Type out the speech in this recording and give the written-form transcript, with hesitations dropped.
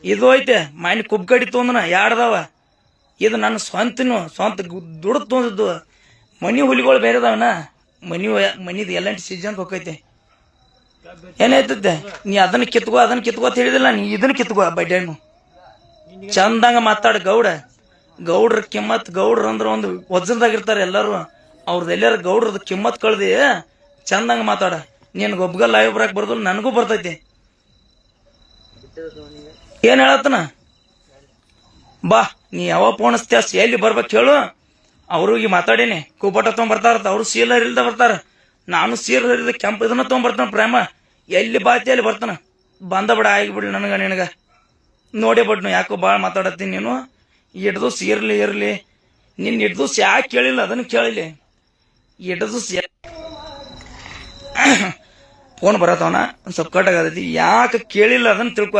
ಇದು ಐತೆ ಮನೆ ಕುಬ್ಕಡಿ ತೊಂದನ ಯಾಡ್ದಾವ ಇದು ನನ್ನ ಸ್ವಂತ ದುಡ್ದು ತೊಂದಿದ್ದು ಮನಿ ಹುಲಿಗಳು ಬೇರೆ ಅದಾವನ ಮನಿದು ಎಲ್ಲಂಟಿ ಸೀಜನ್ ಹೋಗೈತೆ ಏನಾಯ್ತದೆ ನೀ ಅದನ್ನ ಕಿತ್ಕೋ ಅಂತ ಹೇಳಿದಿಲ್ಲ ನೀ ಇದನ್ನ ಕಿತ್ಕೋ ಬಡ್ಡೆಣ್ಣು ಚಂದಂಗ ಮಾತಾಡ ಗೌಡ್ರ ಕಿಮ್ಮತ್ ಗೌಡ್ರ ಅಂದ್ರ ಒಂದು ವಜ್ರದಾಗಿರ್ತಾರೆ ಎಲ್ಲಾರು ಅವ್ರದ್ದು ಎಲ್ಲಾರ ಗೌಡ್ರದ ಕಿಮ್ಮತ್ ಕಳ್ದಿ ಚಂದಂಗ ಮಾತಾಡ ನಿನ್ಗ ಒಬ್ಗ ಲೈವ್ ಬರಾಕ್ ಬರ್ದಲ್ಲ ನನಗೂ ಬರ್ತೈತಿ ಏನ್ ಹೇಳತ್ತನ ಬಾ ನೀ ಯಾವ ಪೋಣಿಸ್ತ್ಯಾಸ್ ಎಲ್ಲಿ ಬರ್ಬೇಕು ಹೇಳು ಅವ್ರಿಗೆ ಮಾತಾಡೇನಿ ಕೂಪಟ ತೊಗೊಂಬರ್ತಾರ ಅವ್ರು ಸೀಲ್ ಹರಿಲ್ದ ಬರ್ತಾರ ನಾನು ಸೀಲ್ ಹರಿದ ಕೆಂಪ್ ಇದನ್ನ ತೊಗೊಂಬರ್ತಾನ ಪ್ರೇಮ ಎಲ್ಲಿ ಬಾತಿ ಅಲ್ಲಿ ಬರ್ತಾನ ಬಂದ ಬಿಡ ಆಗಿಬಿಡ್ಲಿ ನನಗ ನಿನಗ ನೋಡಿ ಬಿಡ್ನು ಯಾಕೋ ಭಾಳ ಮಾತಾಡತ್ತೀನಿ ನೀನು ಹಿಡ್ದು ಇರ್ಲಿ ನಿನ್ ಹಿಡ್ದು ಯಾಕೆ ಕೇಳಿಲ್ಲ ಅದನ್ನ ಕೇಳಿಲ್ಲ ಹಿಡ್ದು ಫೋನ್ ಬರತ್ತವನ ಸ್ವಲ್ಪ ಕಟ್ಟಾಗತೈತಿ ಯಾಕೆ ಕೇಳಿಲ್ಲ ಅದನ್ನ ತಿಳ್ಕೊ